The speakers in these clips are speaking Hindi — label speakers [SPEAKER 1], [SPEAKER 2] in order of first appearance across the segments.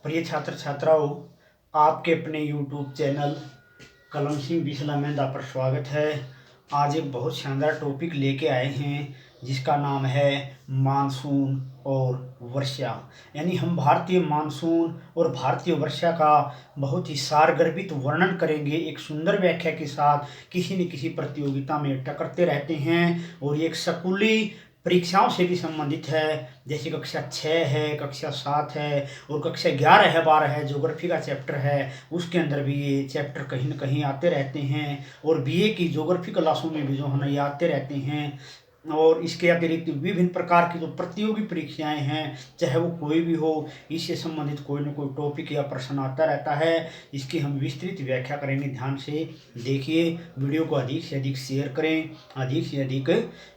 [SPEAKER 1] प्रिय छात्र छात्राओं, आपके अपने YouTube चैनल कलम सिंह बिस्ला मेहंदा पर स्वागत है। आज एक बहुत शानदार टॉपिक लेके आए हैं जिसका नाम है मानसून और वर्षा। यानी हम भारतीय मानसून और भारतीय वर्षा का बहुत ही सारगर्भित वर्णन करेंगे एक सुंदर व्याख्या के साथ। किसी न किसी प्रतियोगिता में टकराते रहते हैं और ये एक स्कूली परीक्षाओं से भी संबंधित है। जैसे कक्षा 6 है, कक्षा 7 है और कक्षा 11 है, 12 है, ज्योग्राफी का चैप्टर है, उसके अंदर भी ये चैप्टर कहीं न कहीं आते रहते हैं। और बीए की ज्योग्राफी क्लासों में भी जो है ना ये आते रहते हैं। और इसके अतिरिक्त विभिन्न प्रकार की जो प्रतियोगी परीक्षाएं हैं, चाहे वो कोई भी हो, इससे संबंधित कोई न कोई टॉपिक या प्रश्न आता रहता है। इसकी हम विस्तृत व्याख्या करेंगे, ध्यान से देखिए। वीडियो को अधिक से अधिक शेयर करें, अधिक से अधिक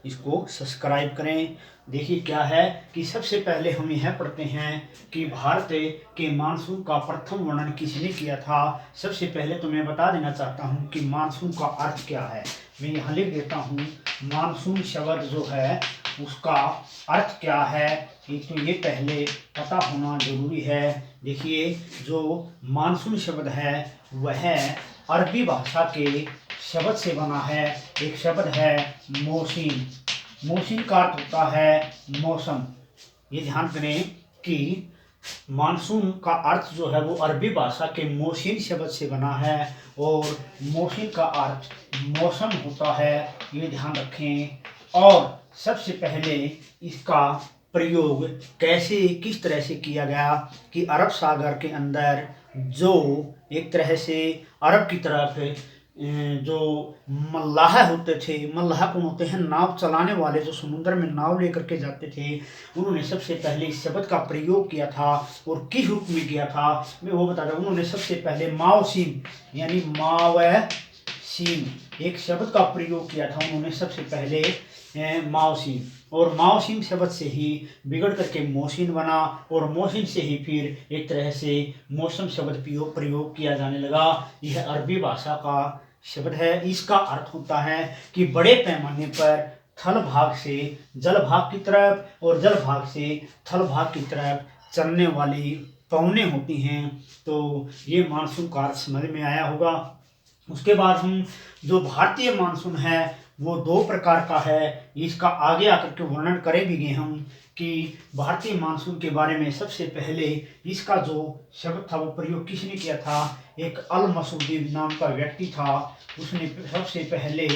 [SPEAKER 1] इसको सब्सक्राइब करें। देखिए क्या है कि सबसे पहले हम यह पढ़ते हैं कि भारत के मानसून का प्रथम वर्णन किसने किया था। सबसे पहले तो मैं बता देना चाहता हूं कि मानसून का अर्थ क्या है। मैं यहाँ लिख देता हूँ, मानसून शब्द जो है उसका अर्थ क्या है, तो ये पहले पता होना जरूरी है। देखिए, जो मानसून शब्द है वह अरबी भाषा के शब्द से बना है। एक शब्द है मौसम। मौसम का अर्थ होता है मौसम। ये ध्यान करें कि मानसून का अर्थ जो है वो अरबी भाषा के मौसम शब्द से बना है और मौसम का अर्थ मौसम होता है, ये ध्यान रखें। और सबसे पहले इसका प्रयोग कैसे किस तरह से किया गया कि अरब सागर के अंदर जो एक तरह से अरब की तरफ जो मल्लाह होते थे, मल्लाह कौन होते हैं, नाव चलाने वाले, जो समुद्र में नाव लेकर के जाते थे, उन्होंने सबसे पहले इस शब्द का प्रयोग किया था। और किस रूप में किया था मैं वो बता रहा हूँ। उन्होंने सबसे पहले मावसीम यानी मावसीम एक शब्द का प्रयोग किया था। उन्होंने सबसे पहले मावसीम, और मावसीम शब्द से ही बिगड़ करके मौसिन बना और मौसिन से ही फिर एक तरह से मौसम शब्द प्रयोग किया जाने लगा। यह अरबी भाषा का शब्द है। इसका अर्थ होता है कि बड़े पैमाने पर थल भाग से जल भाग की तरफ और जल भाग से थल भाग की तरफ चलने वाली पवनें होती हैं। तो ये मानसून का अर्थ समझ में आया होगा। उसके बाद हम जो भारतीय मानसून है वो दो प्रकार का है। इसका आगे आकर के वर्णन करेंगे हम कि भारतीय मानसून के बारे में। सबसे पहले इसका जो शब्द था वो प्रयोग किसने किया था, एक अल मसूदी नाम का व्यक्ति था, उसने सबसे पहले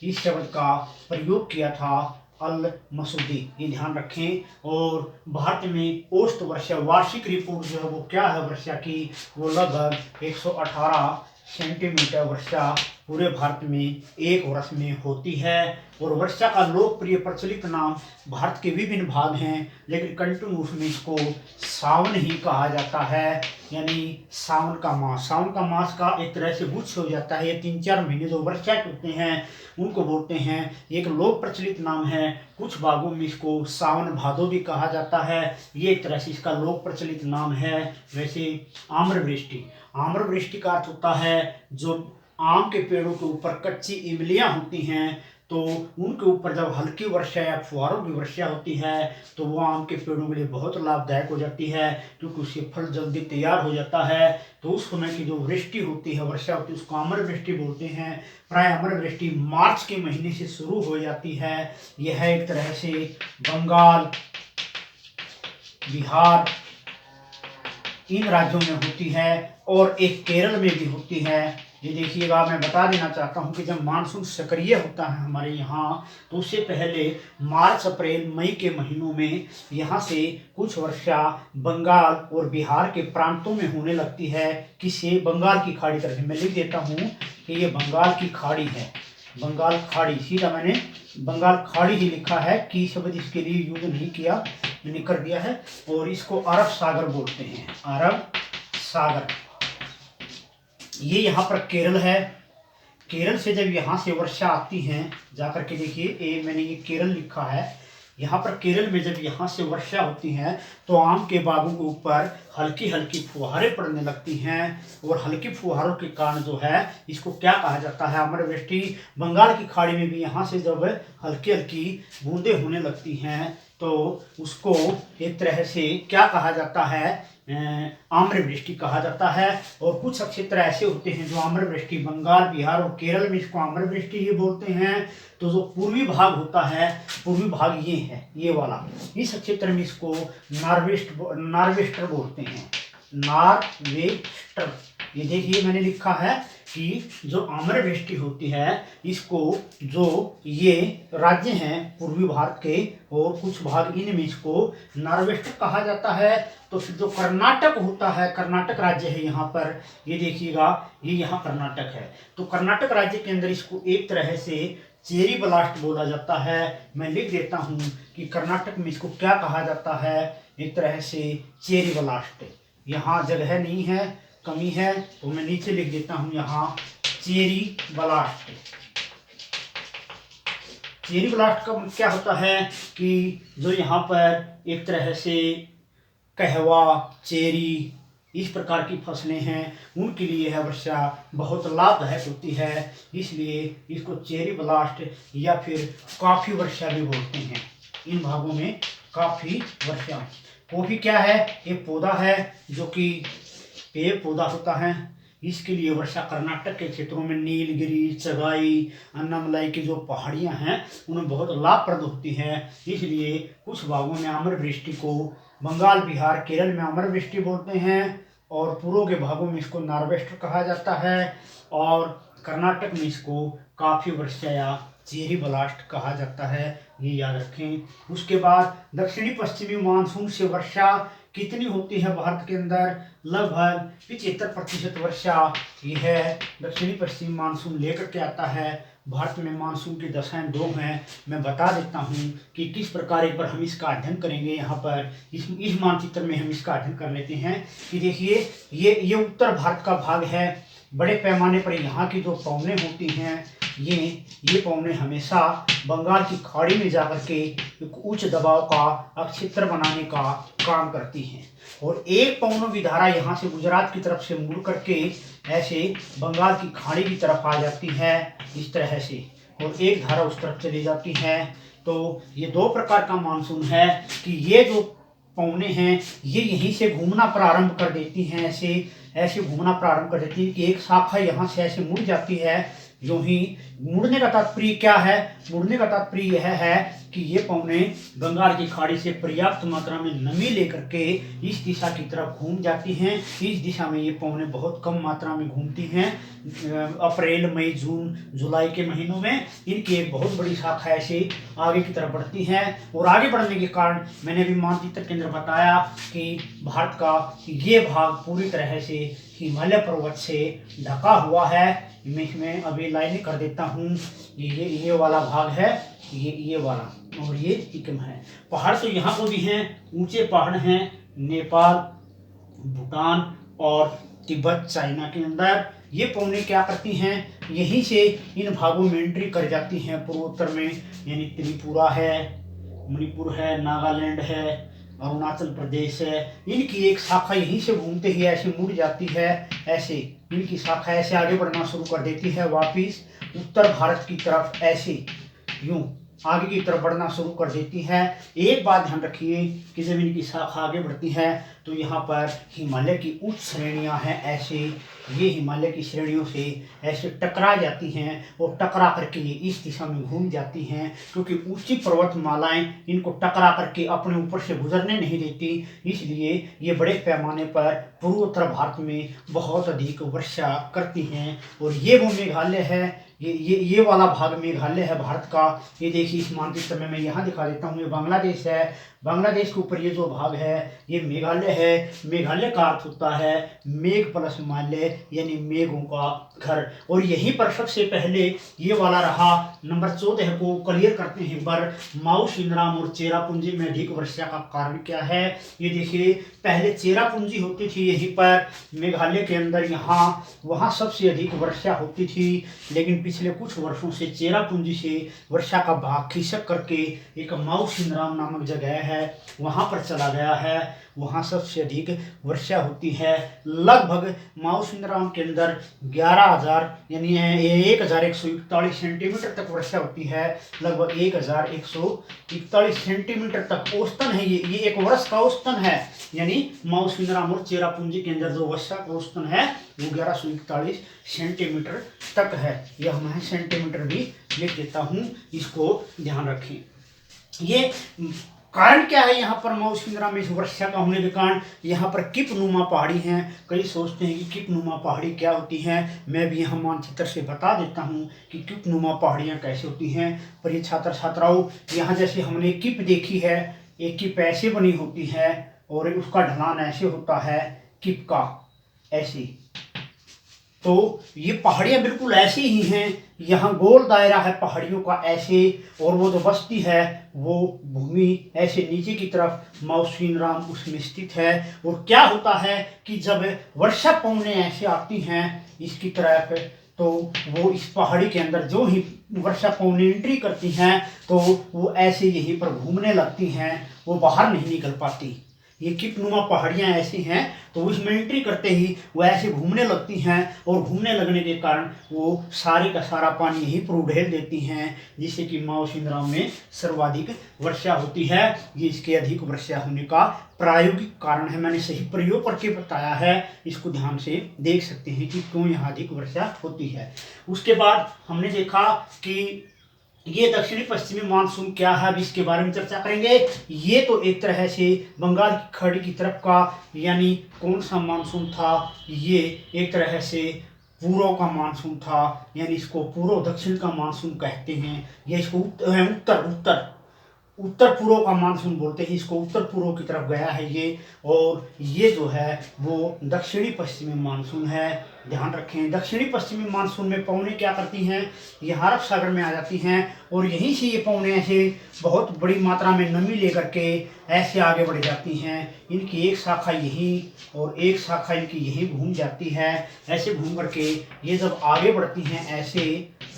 [SPEAKER 1] इस शब्द का प्रयोग किया था, अल मसूदी, ये ध्यान रखें। और भारत में औसत वर्षा वार्षिक रिपोर्ट जो है वो क्या है वर्षा की, वो लगभग 118 सेंटीमीटर वर्षा पूरे भारत में एक वर्ष में होती है। और वर्षा का लोकप्रिय प्रचलित नाम भारत के विभिन्न भाग हैं, लेकिन कंटिन्यूस में इसको सावन ही कहा जाता है। यानी सावन का मास, सावन का मास का एक तरह से गुच्छ हो जाता है। ये 3-4 महीने जो वर्षा के होते हैं उनको बोलते हैं। एक लोक प्रचलित नाम है, कुछ भागों में इसको सावन भादो भी कहा जाता है। ये एक तरह से इसका लोक प्रचलित नाम है। वैसे आम्रवृष्टि, आम्रवृष्टि का अर्थ होता है जो आम के पेड़ों के ऊपर कच्ची इमलियां होती हैं, तो उनके ऊपर जब हल्की वर्षा या फुहारों की वर्षा होती है तो वो आम के पेड़ों के लिए बहुत लाभदायक हो जाती है, क्योंकि उससे फल जल्दी तैयार हो जाता है। तो उस समय की जो वृष्टि होती है, वर्षा होती है, उसको अमरवृष्टि बोलते हैं। प्राय अमरवृष्टि मार्च के महीने से शुरू हो जाती है। यह एक तरह से बंगाल, बिहार, इन राज्यों में होती है और एक केरल में भी होती है। ये देखिएगा, मैं बता देना चाहता हूँ कि जब मानसून सक्रिय होता है हमारे यहाँ, तो उससे पहले मार्च अप्रैल मई के महीनों में यहाँ से कुछ वर्षा बंगाल और बिहार के प्रांतों में होने लगती है। किससे, बंगाल की खाड़ी तरफ। मैं लिख देता हूँ कि ये बंगाल की खाड़ी है, बंगाल खाड़ी, सीधा मैंने बंगाल खाड़ी ही लिखा है, की शब्द इसके लिए यूज नहीं किया, मैंने कर दिया है। और इसको अरब सागर बोलते हैं, अरब सागर। ये यहाँ पर केरल है। केरल से जब यहाँ से वर्षा आती है, जाकर के देखिए, मैंने ये केरल लिखा है। यहाँ पर केरल में जब यहाँ से वर्षा होती है तो आम के बागों के ऊपर हल्की हल्की फुहारें पड़ने लगती हैं। और हल्की फुहारों के कारण जो है इसको क्या कहा जाता है, अमरवृष्टि। बंगाल की खाड़ी में भी यहाँ से जब हल्की हल्की बूंदें होने लगती हैं तो उसको एक तरह से क्या कहा जाता है, आम्रवृष्टि कहा जाता है। और कुछ क्षेत्र ऐसे होते हैं जो आम्रवृष्टि, बंगाल, बिहार और केरल में इसको आम्रवृष्टि ही बोलते हैं। तो जो पूर्वी भाग होता है, पूर्वी भाग ये है, ये वाला, इस क्षेत्र में इसको नार्वेस्टर बोलते हैं, नार्वेस्टर। ये देखिए मैंने लिखा है कि जो आम्रवृष्टि होती है इसको, जो ये राज्य हैं पूर्वी भारत के और कुछ भाग इनमें, इसको नार्वेस्टर कहा जाता है। तो फिर जो कर्नाटक होता है, कर्नाटक राज्य है यहाँ पर, ये देखिएगा, ये यहाँ कर्नाटक है। तो कर्नाटक राज्य के अंदर इसको एक तरह से चेरी ब्लास्ट बोला जाता है। मैं लिख देता हूँ कि कर्नाटक में इसको क्या कहा जाता है, एक तरह से चेरी ब्लास्ट। यहाँ जगह नहीं है, कमी है, तो मैं नीचे लिख देता हूँ यहाँ चेरी ब्लास्ट। चेरी ब्लास्ट का क्या होता है कि जो यहाँ पर एक तरह से कहवा, चेरी, इस प्रकार की फसलें हैं, उनके लिए यह वर्षा बहुत लाभदायक होती है। इसलिए इसको चेरी ब्लास्ट या फिर काफ़ी वर्षा भी बोलते हैं। इन भागों में काफ़ी वर्षा। कॉफी क्या है, एक पौधा है जो कि पेड़ पौधा होता है। इसके लिए वर्षा कर्नाटक के क्षेत्रों में नीलगिरी, चगाई, अन्नामलाई की जो पहाड़ियां हैं उनमें बहुत लाभप्रद होती हैं। इसलिए कुछ भागों में आम्रवृष्टि को बंगाल, बिहार, केरल में आम्रवृष्टि बोलते हैं और पूर्व के भागों में इसको नार्वेस्टर कहा जाता है और कर्नाटक में इसको काफ़ी वर्षा या चेरी ब्लास्ट कहा जाता है, ये याद रखें। उसके बाद दक्षिणी पश्चिमी मानसून से वर्षा कितनी होती है भारत के अंदर, लगभग 75% वर्षा यह दक्षिणी पश्चिमी मानसून लेकर के आता है। भारत में मानसून की दशाएं 2 हैं। मैं बता देता हूं कि किस प्रकार एक बार हम इसका अध्ययन करेंगे। यहाँ पर इस मानचित्र में हम इसका अध्ययन कर लेते हैं कि देखिए ये उत्तर भारत का भाग है। बड़े पैमाने पर यहाँ की जो पवनें होती हैं, ये पवनें हमेशा बंगाल की खाड़ी में जाकर के एक उच्च दबाव का क्षेत्र बनाने का काम करती हैं और एक पवनों की धारा यहाँ से गुजरात की तरफ से मुड़ करके ऐसे बंगाल की खाड़ी की तरफ आ जाती है इस तरह से, और एक धारा उस तरफ चली जाती है। तो ये 2 प्रकार का मानसून है कि ये जो पवनें हैं ये यहीं से घूमना प्रारंभ कर देती हैं, ऐसे घूमना प्रारंभ कर देती है कि एक शाखा यहाँ से ऐसे मुड़ जाती है। यूं ही मुड़ने का तात्पर्य क्या है, मुड़ने का तात्पर्य यह है कि ये पवनें बंगाल की खाड़ी से पर्याप्त मात्रा में नमी लेकर के इस दिशा की तरफ घूम जाती हैं। इस दिशा में ये पवनें बहुत कम मात्रा में घूमती हैं। अप्रैल, मई, जून, जुलाई के महीनों में इनकी एक बहुत बड़ी शाखा ऐसे आगे की तरफ बढ़ती है और आगे बढ़ने के कारण मैंने भी मानचित्र के अंदर बताया कि भारत का ये भाग पूरी तरह से हिमालय पर्वत से ढका हुआ है। मैं इसमें अभी लाइनें कर देता हूँ। ये वाला भाग है, ये वाला, और ये सिक्किम है। पहाड़ तो यहाँ को भी हैं, ऊंचे पहाड़ हैं नेपाल, भूटान और तिब्बत, चाइना के अंदर। ये पवनें क्या करती हैं, यहीं से इन भागों में एंट्री कर जाती हैं पूर्वोत्तर में, यानी त्रिपुरा है, मणिपुर है, नागालैंड है, अरुणाचल प्रदेश है। इनकी एक शाखा यहीं से घूमते ही ऐसे मुड़ जाती है, ऐसे इनकी शाखा ऐसे आगे बढ़ना शुरू कर देती है वापिस उत्तर भारत की तरफ, ऐसे यूं आगे की तरफ बढ़ना शुरू कर देती है। एक बात ध्यान रखिए कि जब इनकी शाखा आगे बढ़ती है तो यहाँ पर हिमालय की उच्च श्रेणियाँ हैं, ऐसे ये हिमालय की श्रेणियों से ऐसे टकरा जाती हैं और टकरा करके ये इस दिशा में घूम जाती हैं, क्योंकि ऊंची पर्वतमालाएं इनको टकरा करके अपने ऊपर से गुजरने नहीं देती। इसलिए ये बड़े पैमाने पर पूर्वोत्तर भारत में बहुत अधिक वर्षा करती हैं। और ये वो मेघालय है, ये वाला भाग मेघालय है भारत का। ये देखिए इस मानचित्र में मैं यहाँ दिखा देता हूँ, ये बांग्लादेश है। बांग्लादेश के ऊपर ये जो भाग है ये मेघालय है। मेघालय का अर्थ होता है मेघ प्लस हिमालय, यानी मेघों का घर। और यहीं पर सबसे पहले ये वाला रहा नंबर 14 को क्लियर करते हैं। पर माऊ सिंधराम और चेरापूंजी में अधिक वर्षा का कारण क्या है। ये देखिए पहले चेरापूंजी होती थी यहीं पर मेघालय के अंदर, यहाँ वहाँ सबसे अधिक वर्षा होती थी, लेकिन पिछले कुछ वर्षों से चेरापूंजी से वर्षा का भाग खिसक करके एक माऊ सिंधराम नामक जगह है वहाँ पर चला गया है। वहाँ सबसे अधिक वर्षा होती है। लगभग माउसिनराम के अंदर 11,000 यानी 1,141 सेंटीमीटर तक वर्षा होती है। लगभग 1,141 सेंटीमीटर तक औसतन है। ये एक वर्ष का औसतन है, यानी माउसिनराम और चेरापूंजी के अंदर जो वर्षा का औसतन है वो 1141 सेंटीमीटर तक है। यह मैं सेंटीमीटर भी लिख देता हूँ, इसको ध्यान रखें। ये कारण क्या है यहाँ पर माउसिनराम में वर्षा का होने के कारण? यहाँ पर किप नुमा पहाड़ी हैं। कई सोचते हैं कि किप नुमा पहाड़ी क्या होती हैं। मैं भी यहाँ मानचित्र से बता देता हूँ कि किप नुमा पहाड़ियाँ कैसे होती हैं। पर ये छात्र छात्राओं, यहाँ जैसे हमने किप देखी है, एक किप ऐसे बनी होती है और उसका ढलान ऐसे होता है किप का, ऐसे। तो ये पहाड़ियाँ बिल्कुल ऐसी ही हैं। यहाँ गोल दायरा है पहाड़ियों का ऐसे, और वो जो बस्ती है वो भूमि ऐसे नीचे की तरफ माउसिनराम उसमें स्थित है। और क्या होता है कि जब वर्षा पवनें ऐसे आती हैं इसकी तरफ, तो वो इस पहाड़ी के अंदर जो ही वर्षा पवनें एंट्री करती हैं तो वो ऐसे यहीं पर घूमने लगती हैं, वो बाहर नहीं निकल पाती। ये किपनुमा पहाड़ियाँ ऐसी हैं तो उसमें एंट्री करते ही वो ऐसे घूमने लगती हैं, और घूमने लगने के कारण वो सारे का सारा पानी यहीं पर उड़ेल देती हैं, जिससे कि माउसिनराम में सर्वाधिक वर्षा होती है। ये इसके अधिक वर्षा होने का प्रायोगिक कारण है। मैंने सही प्रयोग करके बताया है, इसको ध्यान से देख सकते हैं कि क्यों यहाँ अधिक वर्षा होती है। उसके बाद हमने देखा कि ये दक्षिणी पश्चिमी मानसून क्या है, अब इसके बारे में चर्चा करेंगे। ये तो एक तरह से बंगाल की खाड़ी की तरफ का, यानी कौन सा मानसून था, ये एक तरह से पूर्व का मानसून था, यानी इसको पूर्व दक्षिण का मानसून कहते हैं। ये इसको उत्तर पूर्व का मानसून बोलते हैं, इसको उत्तर पूर्व की तरफ गया है ये। और ये जो है वो दक्षिणी पश्चिमी मानसून है। ध्यान रखें, दक्षिणी पश्चिमी मानसून में पवनें क्या करती हैं, ये अरब सागर में आ जाती हैं, और यहीं से ये पवनें ऐसे बहुत बड़ी मात्रा में नमी लेकर के ऐसे आगे बढ़ जाती हैं। इनकी एक शाखा यहीं और एक शाखा इनकी यहीं घूम जाती है। ऐसे घूम करके ये जब आगे बढ़ती हैं ऐसे,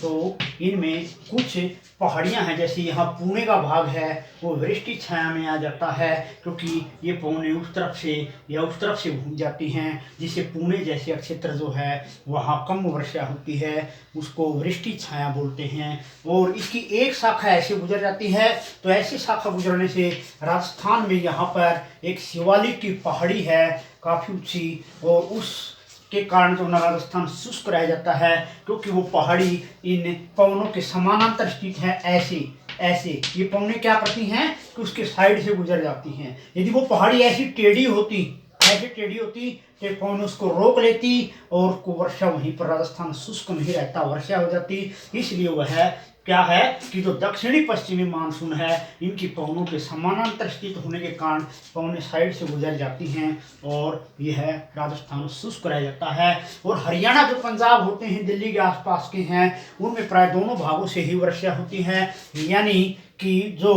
[SPEAKER 1] तो इनमें कुछ पहाड़ियाँ हैं, जैसे यहाँ पुणे का भाग है वो वृष्टि छाया में आ जाता है, क्योंकि ये पवनें उस तरफ से या उस तरफ से घूम जाती हैं, जिससे पुणे जैसे क्षेत्र जो है वहाँ कम वर्षा होती है, उसको वृष्टि छाया बोलते हैं। और इसकी एक शाखा ऐसे गुजर जाती है, तो ऐसी शाखा गुजरने से राजस्थान में यहाँ पर एक शिवालिक की पहाड़ी है काफ़ी ऊंची, और उस के कारण जो राजस्थान शुष्क रह जाता है, क्योंकि वो पहाड़ी इन पवनों के समानांतर स्थित है। ऐसे ये पवनें क्या करती हैं कि उसके साइड से गुजर जाती हैं। यदि वो पहाड़ी ऐसी टेढ़ी होती तो पवन उसको रोक लेती और को वर्षा वहीं पर राजस्थान शुष्क नहीं रहता, वर्षा हो जाती। इसलिए वह क्या है कि जो दक्षिणी पश्चिमी मानसून है, इनकी पवनों के समानांतर स्थित होने के कारण पवनें साइड से गुजर जाती हैं और यह राजस्थान शुष्क रह जाता है। और हरियाणा जो पंजाब होते हैं, दिल्ली के आसपास के हैं, उनमें प्राय दोनों भागों से ही वर्षा होती है। यानी कि जो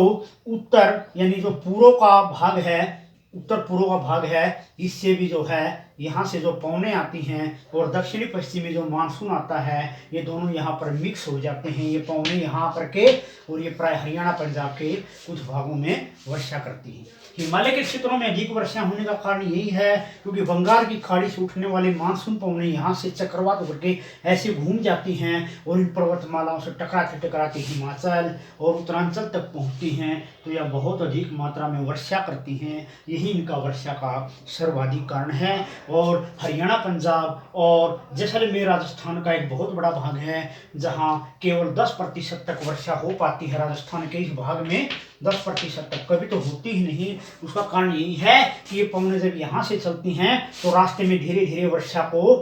[SPEAKER 1] उत्तर यानी जो पूर्व का भाग है, उत्तर पूर्व का भाग है, इससे भी जो है यहाँ से जो पवनें आती हैं और दक्षिणी पश्चिमी जो मानसून आता है, ये दोनों यहाँ पर मिक्स हो जाते हैं। ये पवनें यहाँ पर के, और ये प्राय हरियाणा पंजाब के कुछ भागों में वर्षा करती हैं। हिमालय के क्षेत्रों में अधिक वर्षा होने का कारण यही है क्योंकि बंगाल की खाड़ी से उठने वाले मानसून पवनें यहाँ से चक्रवात होकर के ऐसे घूम जाती हैं और इन पर्वतमालाओं से टकराते हिमाचल और उत्तरांचल तक पहुँचती हैं, तो यह बहुत अधिक मात्रा में वर्षा करती हैं। यही इनका वर्षा का सर्वाधिक कारण है। और हरियाणा पंजाब और जैसलमेर राजस्थान का एक बहुत बड़ा भाग है, जहाँ केवल 10% तक वर्षा हो पाती है। राजस्थान के इस भाग में 10% तक, कभी तो होती ही नहीं। उसका कारण यही है कि ये पवनें जब यहाँ से चलती हैं तो रास्ते में धीरे धीरे वर्षा को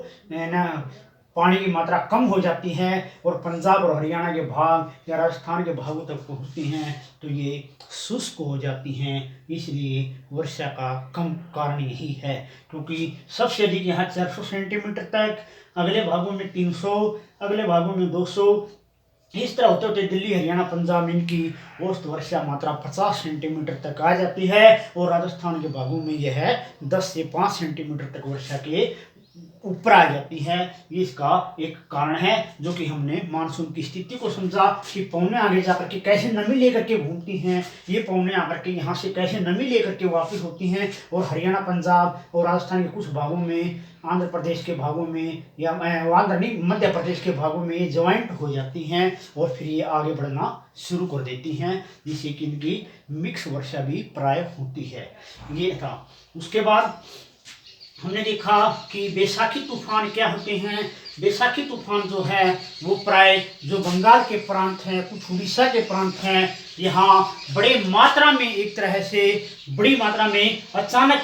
[SPEAKER 1] पानी की मात्रा कम हो जाती है और पंजाब और हरियाणा के भाग या राजस्थान के भागों तक पहुँचती हैं तो ये शुष्क हो जाती हैं। इसलिए वर्षा का कम कारण यही है, क्योंकि सबसे अधिक यहाँ 400 सेंटीमीटर तक, अगले भागों में 300, अगले भागों में 200, इस तरह होते होते दिल्ली हरियाणा पंजाब इनकी औसत वर्षा मात्रा 50 सेंटीमीटर तक आ जाती है। और राजस्थान के भागों में यह है 10 से 5 सेंटीमीटर तक वर्षा के ऊपर आ जाती है। ये इसका एक कारण है, जो कि हमने मानसून की स्थिति को समझा कि पवनें आगे जाकर के कैसे नमी लेकर के घूमती हैं, ये पवनें आकर के यहाँ से कैसे नमी लेकर के वापस होती हैं और हरियाणा, पंजाब और राजस्थान के कुछ भागों में, आंध्र प्रदेश के भागों में, या आंध्र नहीं, मध्य प्रदेश के भागों में ये ज्वाइंट हो जाती हैं और फिर ये आगे बढ़ना शुरू कर देती हैं, जिससे कि इनकी मिक्स वर्षा भी प्राय होती है। ये था। उसके बाद हमने देखा कि बैसाखी तूफान क्या होते हैं। बैसाखी तूफान जो है वो प्राय जो बंगाल के प्रांत हैं, कुछ उड़ीसा के प्रांत हैं, यहाँ बड़े मात्रा में, एक तरह से बड़ी मात्रा में अचानक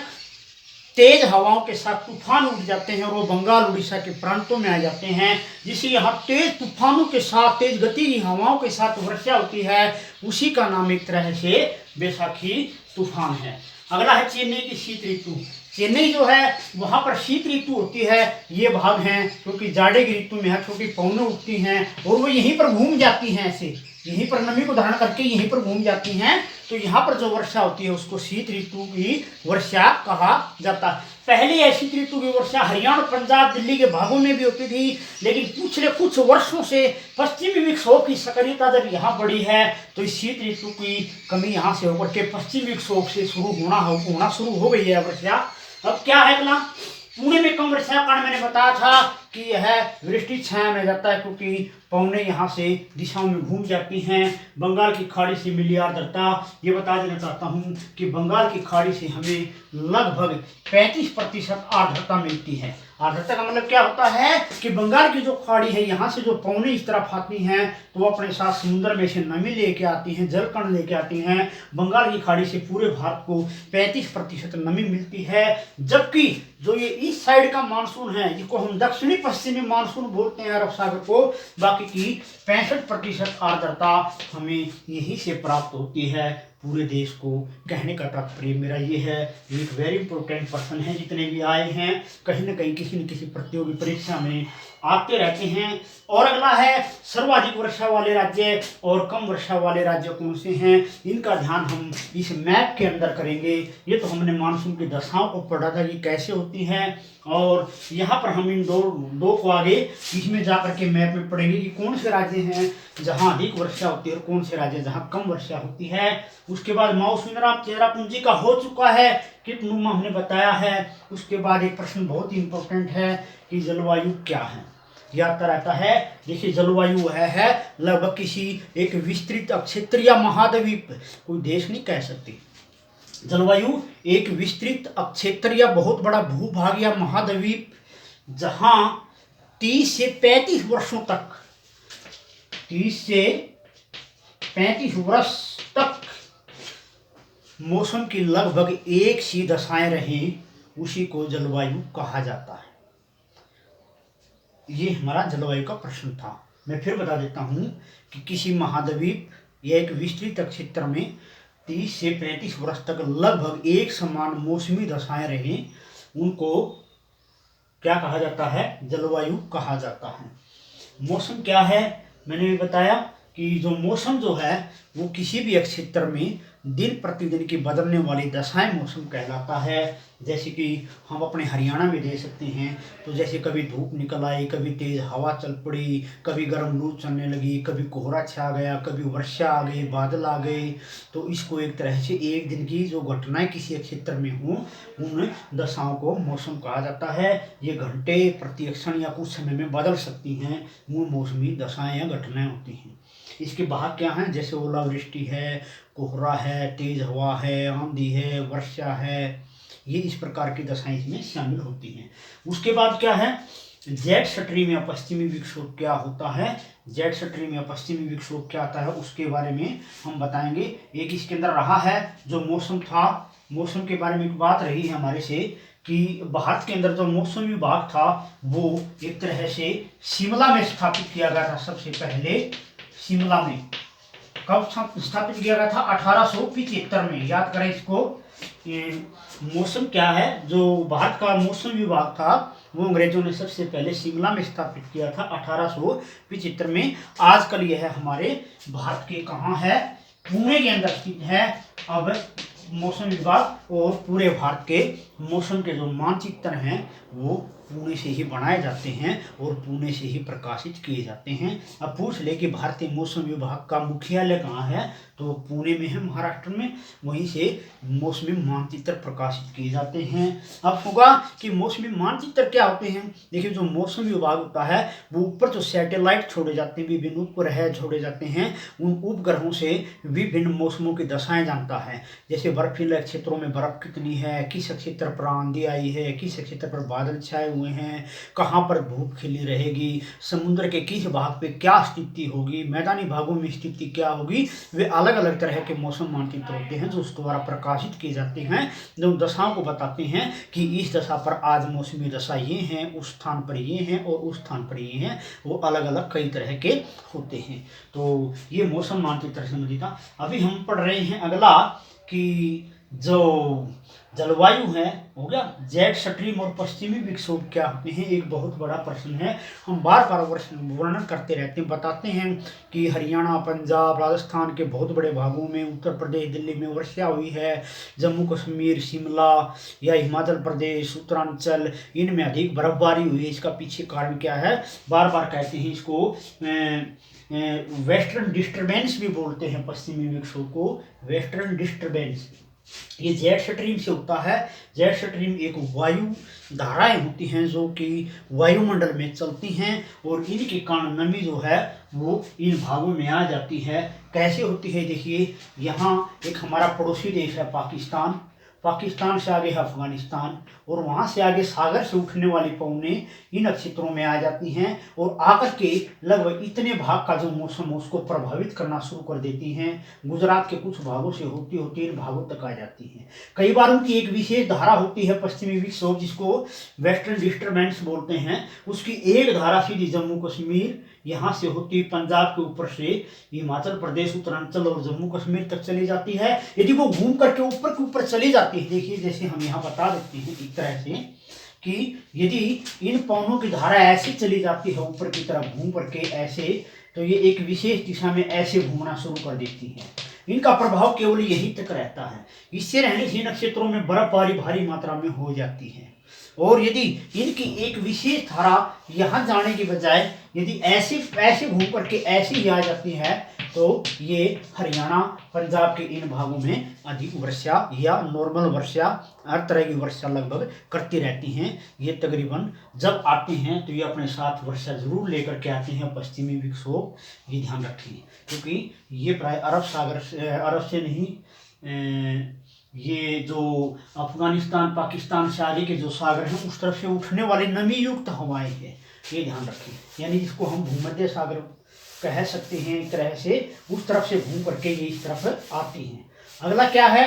[SPEAKER 1] तेज हवाओं के साथ तूफान उठ जाते हैं और वो बंगाल उड़ीसा के प्रांतों में आ जाते हैं, जिससे यहाँ तेज तूफानों के साथ, तेज गति की हवाओं के साथ वर्षा होती है। उसी का नाम एक तरह से बैसाखी तूफान है। अगला है चेन्नई की शीत ऋतु। चेन्नई जो है वहाँ पर शीत ऋतु होती है। ये भाग हैं क्योंकि जाड़े की ऋतु में यहाँ छोटी पवनें उठती हैं और वो यहीं पर घूम जाती हैं, ऐसे यहीं पर नमी को धारण करके यहीं पर घूम जाती हैं। तो यहाँ पर जो वर्षा होती है उसको शीत ऋतु की वर्षा कहा जाता है। पहले यह शीत ऋतु की वर्षा हरियाणा, पंजाब, दिल्ली के भागों में भी होती थी, लेकिन पिछले कुछ वर्षों से पश्चिमी विक्षोभ की सक्रियता जब यहाँ बढ़ी है तो इस शीत ऋतु की कमी यहाँ से होकर के पश्चिमी विक्षोभ से होना शुरू हो गई है वर्षा। अब क्या है अगला, पुणे में कम वर्षा का कारण मैंने बताया था कि यह वृष्टि छाया में जाता है, क्योंकि पवनें यहाँ से दिशाओं में घूम जाती हैं। बंगाल की खाड़ी से मिली आर्द्रता, ये बता देना चाहता हूँ कि बंगाल की खाड़ी से हमें लगभग 35% आर्द्रता मिलती है। आर्द्रता का मतलब क्या होता है कि बंगाल की जो खाड़ी है, यहाँ से जो पवनें इस तरफ आती हैं तो वो अपने साथ समुद्र में से नमी लेके आती हैं, जल कण लेके आती हैं। बंगाल की खाड़ी से पूरे भारत को 35% नमी मिलती है, जबकि जो ये इस साइड का मानसून है, जिसको हम दक्षिणी पश्चिमी मानसून बोलते हैं अरब सागर को, बाकी की 65% आर्द्रता हमें यहीं से प्राप्त होती है। पूरे देश को कहने का तात्पर्य मेरा ये है, एक वेरी इंपॉर्टेंट पर्सन है, जितने भी आए हैं कहीं ना कहीं किसी न किसी प्रतियोगी परीक्षा में आते रहते हैं। और अगला है सर्वाधिक वर्षा वाले राज्य और कम वर्षा वाले राज्य कौन से हैं, इनका ध्यान हम इस मैप के अंदर करेंगे। ये तो हमने मानसून की दशाओं को पढ़ा था कि कैसे होती हैं, और यहाँ पर हम इन दो को आगे इसमें जाकर के मैप में पढ़ेंगे कि कौन से राज्य हैं जहाँ अधिक वर्षा होती है और कौन से राज्य जहाँ कम वर्षा होती है। उसके बाद मौसमी चेहरापुंजी का हो चुका है, कीटनुमा हमने बताया है। उसके बाद एक प्रश्न बहुत ही इंपॉर्टेंट है कि जलवायु क्या है, याद रहता है। देखिए जलवायु है लगभग किसी एक विस्तृत क्षेत्र या महाद्वीप, कोई देश नहीं कह सकती। जलवायु एक विस्तृत क्षेत्र या बहुत बड़ा भूभाग या महाद्वीप, जहां 30 से 35 वर्षों तक, 30 से 35 वर्ष तक मौसम की लगभग एक सी दशाएं रहें, उसी को जलवायु कहा जाता है। ये हमारा जलवायु का प्रश्न था। मैं फिर बता देता हूँ कि किसी महाद्वीप या एक विस्तृत क्षेत्र में 30 से 35 वर्ष तक लगभग एक समान मौसमी दशाएं रहें, उनको क्या कहा जाता है, जलवायु कहा जाता है। मौसम क्या है, मैंने भी बताया कि जो मौसम जो है वो किसी भी क्षेत्र में दिन प्रतिदिन की बदलने वाली दशाएं मौसम कहलाता है। जैसे कि हम अपने हरियाणा में दे सकते हैं, तो जैसे कभी धूप निकल आई, कभी तेज हवा चल पड़ी, कभी गर्म लू चलने लगी, कभी कोहरा छा गया, कभी वर्षा आ गई, बादल आ गए। तो इसको एक तरह से एक दिन की जो घटनाएं किसी क्षेत्र में हों, उन दशाओं को मौसम कहा जाता है। ये घंटे, प्रति क्षण या कुछ समय में बदल सकती हैं, वो मौसमी दशाएं या घटनाएं होती हैं। इसके भाग क्या हैं, जैसे ओलावृष्टि है, कोहरा है, तेज हवा है, आंधी है, वर्षा है, ये इस प्रकार की दशाएं इसमें शामिल होती हैं। उसके बाद क्या है, जेट स्ट्रीम या पश्चिमी विक्षोभ क्या होता है। जेट स्ट्रीम या पश्चिमी विक्षोभ क्या आता है उसके बारे में हम बताएंगे। एक इसके अंदर रहा है जो मौसम था, मौसम के बारे में एक बात रही है हमारे से कि भारत के अंदर जो मौसम विभाग था वो एक तरह से शिमला में स्थापित किया गया था। सबसे पहले शिमला में कब स्थापित किया गया था, 1875 में। याद करें इसको। ये मौसम क्या है, जो भारत का मौसम विभाग था वो अंग्रेजों ने सबसे पहले शिमला में स्थापित किया था 1875 में। आजकल यह हमारे भारत के कहाँ है, पुणे के अंदर स्थित है अब मौसम विभाग, और पूरे भारत के मौसम के जो मानचित्र हैं वो पुणे से ही बनाए जाते हैं और पुणे से ही प्रकाशित किए जाते हैं। अब पूछ ले कि भारतीय मौसम विभाग का मुख्यालय कहाँ है, तो पुणे में है, महाराष्ट्र में। वहीं से मौसमी मानचित्र प्रकाशित किए जाते हैं। अब होगा कि मौसमी मानचित्र क्या होते हैं। देखिए, जो मौसम विभाग होता है वो ऊपर जो सैटेलाइट छोड़े जाते हैं, विभिन्न उपग्रह छोड़े जाते हैं, उन उपग्रहों से विभिन्न मौसमों की दशाएं जानता है। जैसे बर्फीले क्षेत्रों में बर्फ कितनी है, किस क्षेत्र पर आंधी आई है, किस क्षेत्र पर बादल छाए हुए हैं, कहाँ पर धूप खिली रहेगी, समुद्र के किस भाग पे क्या स्थिति होगी, मैदानी भागों में स्थिति क्या होगी। वे अलग अलग तरह के मौसम मानचित्र होते हैं जो उस द्वारा प्रकाशित किए जाते हैं, जो दशाओं को बताते हैं कि इस दशा पर आज मौसमी दशा ये हैं, उस स्थान पर ये हैं और उस स्थान पर ये हैं। वो अलग अलग कई तरह के होते हैं। तो ये मौसम मानचित्र संबंधी था। अभी हम पढ़ रहे हैं अगला कि जो जलवायु है, हो गया, जेट स्ट्रीम और पश्चिमी विक्षोभ क्या होते हैं, एक बहुत बड़ा प्रश्न है। हम बार बार वर्णन करते रहते हैं, बताते हैं कि हरियाणा, पंजाब, राजस्थान के बहुत बड़े भागों में, उत्तर प्रदेश, दिल्ली में वर्षा हुई है। जम्मू कश्मीर, शिमला या हिमाचल प्रदेश, उत्तरांचल, इनमें अधिक बर्फबारी हुई है। इसका पीछे कारण क्या है, बार बार कहते हैं इसको वेस्टर्न डिस्टर्बेंस भी बोलते हैं। पश्चिमी विक्षोभ को वेस्टर्न डिस्टर्बेंस। ये जेट स्ट्रीम से होता है। जेट स्ट्रीम एक वायु धाराएं होती हैं जो कि वायुमंडल में चलती हैं और इनके कारण नमी जो है वो इन भागों में आ जाती है। कैसे होती है, देखिए, यहाँ एक हमारा पड़ोसी देश है पाकिस्तान, पाकिस्तान से आगे है अफगानिस्तान, और वहाँ से आगे सागर से उठने वाली पवनें इन क्षेत्रों में आ जाती हैं और आकर के लगभग इतने भाग का जो मौसम है उसको प्रभावित करना शुरू कर देती हैं। गुजरात के कुछ भागों से होती होती इन भागों तक आ जाती हैं। कई बार उनकी एक विशेष धारा होती है पश्चिमी विक्षोभ, जिसको वेस्टर्न डिस्टर्बेंस बोलते हैं। उसकी एक धारा सीधी जम्मू कश्मीर यहाँ से होती पंजाब के ऊपर से हिमाचल प्रदेश, उत्तरांचल और जम्मू कश्मीर तक चली जाती है। यदि वो घूम करके ऊपर के ऊपर चली जाती है, देखिए जैसे हम यहाँ बता देते हैं एक तरह से कि यदि इन पवनों की धारा ऐसे चली जाती है ऊपर की तरफ घूम करके ऐसे, तो ये एक विशेष दिशा में ऐसे घूमना शुरू कर देती है। इनका प्रभाव केवल यहीं तक रहता है। इससे रहने से इन क्षेत्रों में बर्फबारी भारी मात्रा में हो जाती है। और यदि इनकी एक विशेष धारा यहाँ जाने की बजाय यदि ऐसे घूम करके ऐसे ही आ जाती है, तो ये हरियाणा, पंजाब के इन भागों में अधिक वर्षा या नॉर्मल वर्षा, हर तरह की वर्षा लगभग करती रहती हैं। ये तकरीबन जब आते हैं तो ये अपने साथ वर्षा जरूर लेकर के आते हैं पश्चिमी विक्षोभ, ये ध्यान रखें। क्योंकि ये प्राय अरब से नहीं, ये जो अफगानिस्तान, पाकिस्तान से आगे के जो सागर हैं उस तरफ से उठने वाली नमी युक्त हवाएं हैं, ये ध्यान रखें। यानी जिसको हम भूमध्य सागर कह सकते हैं एक तरह से, उस तरफ से घूम करके ये इस तरफ आती हैं। अगला क्या है,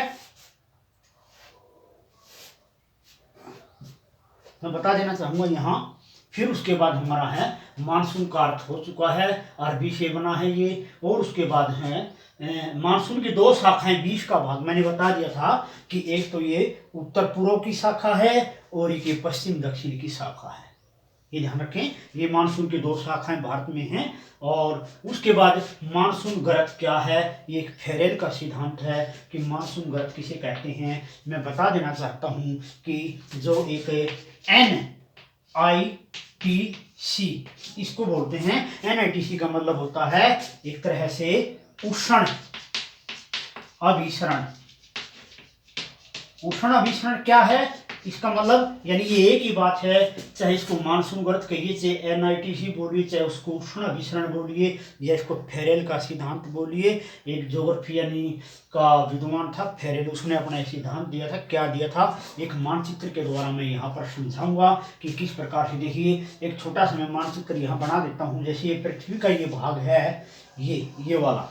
[SPEAKER 1] मैं बता देना चाहूंगा यहाँ। फिर उसके बाद हमारा है मानसून का अर्थ हो चुका है, अरबी से बना है ये। और उसके बाद है मानसून की दो शाखाएं, 20 का भाग मैंने बता दिया था कि एक तो ये उत्तर पूर्व की शाखा है और एक ये पश्चिम दक्षिण की शाखा है। ये ध्यान रखें, ये मानसून की दो शाखाएं भारत में हैं। और उसके बाद मानसून गरज क्या है, ये एक फेरेल का सिद्धांत है कि मानसून गरज किसे कहते हैं। मैं बता देना चाहता हूं कि जो एक NITC इसको बोलते हैं। NITC का मतलब होता है एक तरह से उष्ण अभिसरण। उष्ण अभिसरण क्या है, इसका मतलब यानी ये एक ही बात है, चाहे इसको मानसून गरज कहिए, चाहे NITC बोलिए, चाहे उसको उष्ण अभिसरण बोलिए, या इसको फेरेल का सिद्धांत बोलिए। एक ज्योग्राफी यानी का विद्वान था फेरेल, उसने अपना एक सिद्धांत दिया था। क्या दिया था, एक मानचित्र के द्वारा मैं यहाँ पर समझाऊंगा कि किस प्रकार से। देखिए, एक छोटा सा मैं मानचित्र यहाँ बना देता हूँ। जैसे ये पृथ्वी का ये भाग है, ये वाला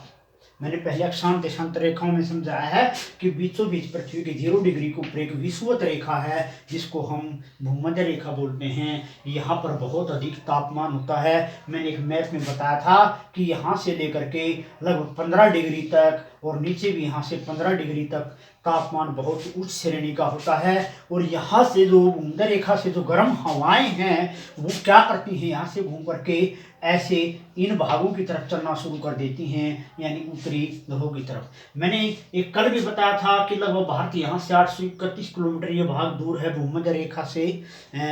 [SPEAKER 1] मैंने पहले अक्षांश देशांतर रेखाओं में समझाया है कि बीचों बीच पृथ्वी के 0 डिग्री के ऊपर एक विषुवत रेखा है जिसको हम भूमध्य रेखा बोलते हैं। यहाँ पर बहुत अधिक तापमान होता है। मैंने एक मैप में बताया था कि यहाँ से लेकर के लगभग 15 डिग्री तक और नीचे भी यहाँ से 15 डिग्री तक तापमान बहुत उच्च श्रेणी का होता है। और यहाँ से जो भूमध्य रेखा से जो गर्म हवाएं हैं वो क्या करती हैं, यहाँ से घूम करके ऐसे इन भागों की तरफ चलना शुरू कर देती हैं, यानी उत्तरी ध्रुव की तरफ। मैंने एक कल भी बताया था कि लगभग भारत यहाँ से 831 किलोमीटर ये भाग दूर है भूमध्य रेखा से,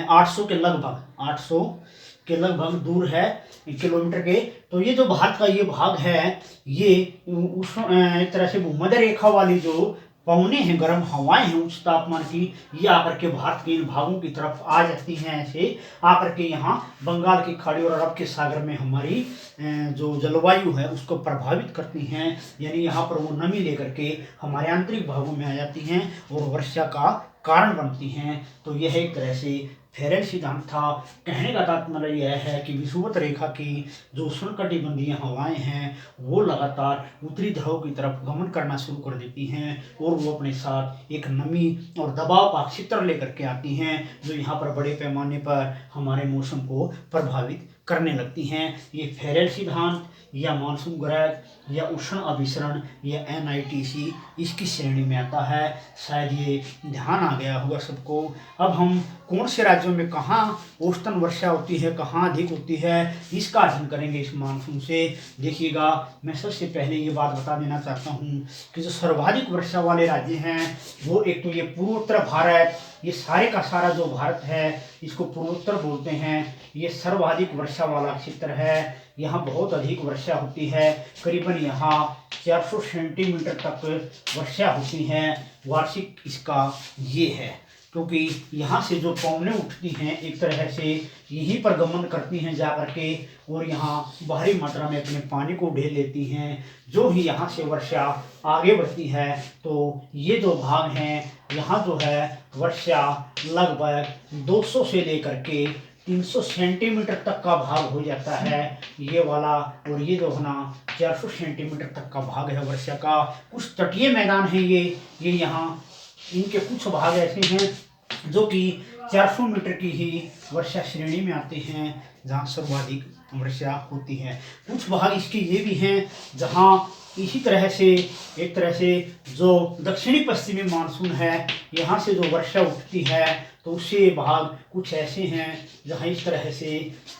[SPEAKER 1] 800 के लगभग दूर है किलोमीटर के। तो ये जो भारत का ये भाग है, ये उस एक तरह से भूमध्य रेखा वाली जो पवने हैं, गर्म हवाएं हैं उच्च तापमान की, ये आकर के भारत के इन भागों की तरफ आ जाती हैं, ऐसे आकर के यहाँ बंगाल की खाड़ी और अरब के सागर में हमारी जो जलवायु है उसको प्रभावित करती हैं, यानी यहाँ पर वो नमी लेकर के हमारे आंतरिक भागों में आ जाती हैं और वर्षा का कारण बनती हैं। तो यह एक तरह से फेरेल सिद्धांत था। कहने का तात्पर्य यह है कि विषुवत रेखा की जो उष्णकटिबंधीय हवाएं हैं वो लगातार उत्तरी ध्रुव की तरफ गमन करना शुरू कर देती हैं और वो अपने साथ एक नमी और दबाव का क्षेत्र लेकर के आती हैं, जो यहाँ पर बड़े पैमाने पर हमारे मौसम को प्रभावित करने लगती हैं। ये फेरेल सिद्धांत या मानसून ग्रह या उष्ण अभिसरण या NITC इसकी श्रेणी में आता है। शायद ये ध्यान आ गया होगा सबको। अब हम कौन से राज्यों में कहाँ औसतन वर्षा होती है, कहाँ अधिक होती है, इसका अध्ययन करेंगे इस मानसून से। देखिएगा, मैं सबसे पहले ये बात बता देना चाहता हूँ कि जो सर्वाधिक वर्षा वाले राज्य हैं वो एक तो ये पूर्वोत्तर भारत, ये सारे का सारा जो भारत है इसको पूर्वोत्तर बोलते हैं। ये सर्वाधिक वर्षा वाला क्षेत्र है, यहाँ बहुत अधिक वर्षा होती है, करीबन यहाँ 400 सेंटीमीटर तक वर्षा होती है वार्षिक। इसका ये है क्योंकि यहाँ से जो पवनें उठती हैं एक तरह से यहीं पर गमन करती हैं जा करके और यहाँ भारी मात्रा में अपने पानी को ढेर लेती हैं। जो ही यहाँ से वर्षा आगे बढ़ती है तो ये जो भाग हैं यहाँ जो है वर्षा लगभग 200 से लेकर के 300 सेंटीमीटर तक का भाग हो जाता है ये वाला। और ये जो है ना 400 सेंटीमीटर तक का भाग है वर्षा का। कुछ तटीय मैदान है ये यहाँ इनके कुछ भाग ऐसे हैं जो कि 400 मीटर की ही वर्षा श्रेणी में आते हैं जहाँ सर्वाधिक वर्षा होती है। कुछ भाग इसके ये भी हैं जहाँ इसी तरह से एक तरह से जो दक्षिणी पश्चिमी मानसून है यहाँ से जो वर्षा उठती है तो उससे भाग कुछ ऐसे हैं जहाँ इस तरह से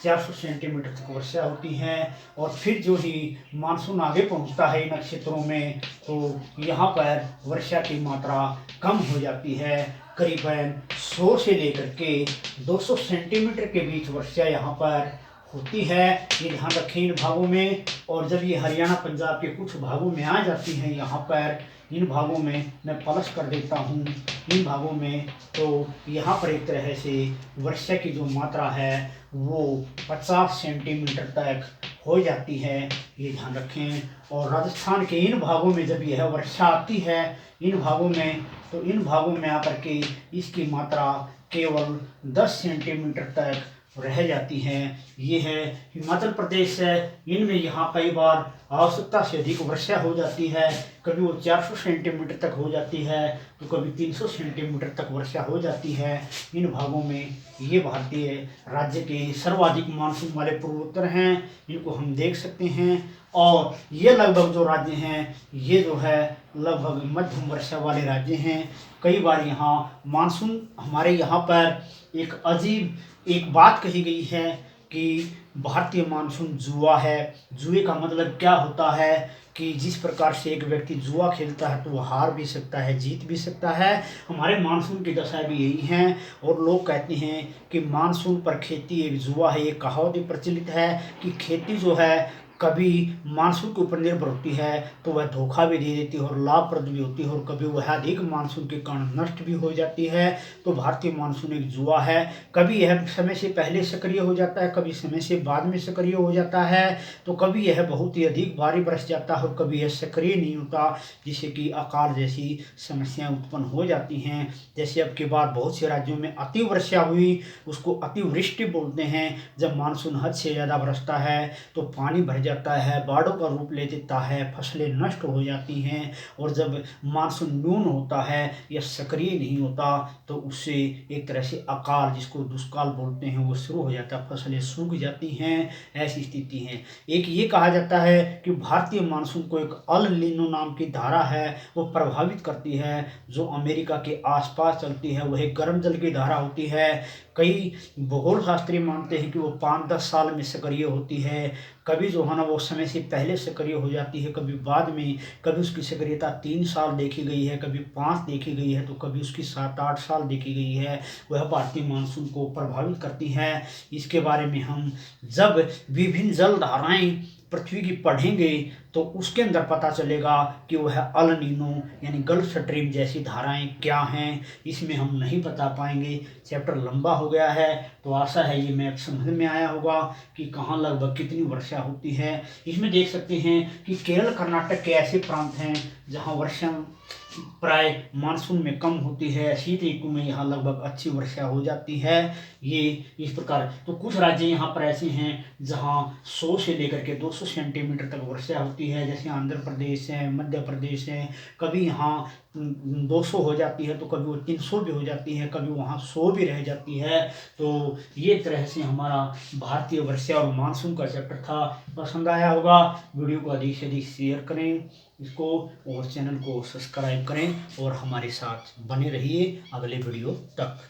[SPEAKER 1] 400 सेंटीमीटर तक वर्षा होती है। और फिर जो ही मानसून आगे पहुँचता है इन क्षेत्रों में तो यहाँ पर वर्षा की मात्रा कम हो जाती है, करीबन 100 से लेकर के 200 सेंटीमीटर के बीच वर्षा यहाँ पर होती है। ये ध्यान रखें इन भागों में। और जब ये हरियाणा पंजाब के कुछ भागों में आ जाती हैं यहाँ पर, इन भागों में मैं प्लस कर देता हूँ इन भागों में, तो यहाँ पर एक तरह से वर्षा की जो मात्रा है वो 50 सेंटीमीटर तक हो जाती है, ये ध्यान रखें। और राजस्थान के इन भागों में जब यह वर्षा आती है इन भागों में, तो इन भागों में आकर के इसकी मात्रा केवल 10 सेंटीमीटर तक रह जाती हैं। ये है हिमाचल प्रदेश है, इनमें यहाँ कई बार आवश्यकता से अधिक वर्षा हो जाती है, कभी वो 400 सेंटीमीटर तक हो जाती है तो कभी 300 सेंटीमीटर तक वर्षा हो जाती है। इन भागों में ये भारतीय राज्य के सर्वाधिक मानसून वाले पूर्वोत्तर हैं, इनको हम देख सकते हैं। और ये लगभग जो राज्य हैं ये जो है लगभग मध्यम वर्षा वाले राज्य हैं। कई बार यहाँ मानसून हमारे यहाँ पर एक अजीब एक बात कही गई है कि भारतीय मानसून जुआ है। जुए का मतलब क्या होता है कि जिस प्रकार से एक व्यक्ति जुआ खेलता है तो वह हार भी सकता है, जीत भी सकता है। हमारे मानसून की दशा भी यही है। और लोग कहते हैं कि मानसून पर खेती एक जुआ है। ये कहावत भी प्रचलित है कि खेती जो है कभी मानसून के ऊपर निर्भर होती है तो वह धोखा भी दे देती है और लाभप्रद भी होती है, और कभी वह अधिक मानसून के कारण नष्ट भी हो जाती है। तो भारतीय मानसून एक जुआ है, कभी यह समय से पहले सक्रिय हो जाता है, कभी समय से बाद में सक्रिय हो जाता है, तो कभी यह बहुत ही अधिक भारी बरस जाता है और कभी यह सक्रिय नहीं होता, जिससे कि अकाल जैसी समस्याएं उत्पन्न हो जाती हैं। जैसे अब के बाद बहुत से राज्यों में अतिवर्षा हुई, उसको अतिवृष्टि बोलते हैं। जब मानसून हद से ज़्यादा बरसता है तो पानी भर जाता जाता है, बाढ़ों का रूप ले लेता है, फसलें नष्ट हो जाती हैं। और जब मानसून न्यून होता है या सक्रिय नहीं होता तो उससे एक तरह से अकाल, जिसको दुष्काल बोलते हैं, वो शुरू हो जाता है, फसलें सूख जाती हैं। ऐसी स्थिति है। एक ये कहा जाता है कि भारतीय मानसून को एक अल नीनो नाम की धारा है वो प्रभावित करती है, जो अमेरिका के आसपास चलती है। वह एक गर्म जल की धारा होती है। कई भूगोल शास्त्री मानते हैं कि वो 5-10 साल में सक्रिय होती है। कभी जो है ना वो समय से पहले सक्रिय हो जाती है, कभी बाद में। कभी उसकी सक्रियता 3 साल देखी गई है, कभी 5 देखी गई है, तो कभी उसकी 7-8 साल देखी गई है। वह भारतीय मानसून को प्रभावित करती है। इसके बारे में हम जब विभिन्न जल धाराएं पृथ्वी की पढ़ेंगे तो उसके अंदर पता चलेगा कि वह अल नीनो यानी गल्फ स्ट्रीम जैसी धाराएं क्या हैं। इसमें हम नहीं बता पाएंगे, चैप्टर लंबा हो गया है। तो आशा है ये मैप समझ में आया होगा कि कहाँ लगभग कितनी वर्षा होती है। इसमें देख सकते हैं कि केरल कर्नाटक के ऐसे प्रांत हैं जहाँ वर्षा प्राय मानसून में कम होती है, शीत ऋतु में यहाँ लगभग अच्छी वर्षा हो जाती है। ये इस प्रकार तो कुछ राज्य यहाँ पर ऐसे हैं जहाँ 100 से लेकर के 200 सेंटीमीटर तक वर्षा होती है, जैसे आंध्र प्रदेश है, मध्य प्रदेश है। कभी यहाँ 200 हो जाती है तो कभी वो 300 भी हो जाती है, कभी वहाँ 100 भी रह जाती है। तो ये तरह से हमारा भारतीय वर्षा और मानसून का चैप्टर था। पसंद आया होगा, वीडियो को अधिक से अधिक शेयर करें इसको, और चैनल को सब्सक्राइब करें और हमारे साथ बने रहिए अगले वीडियो तक।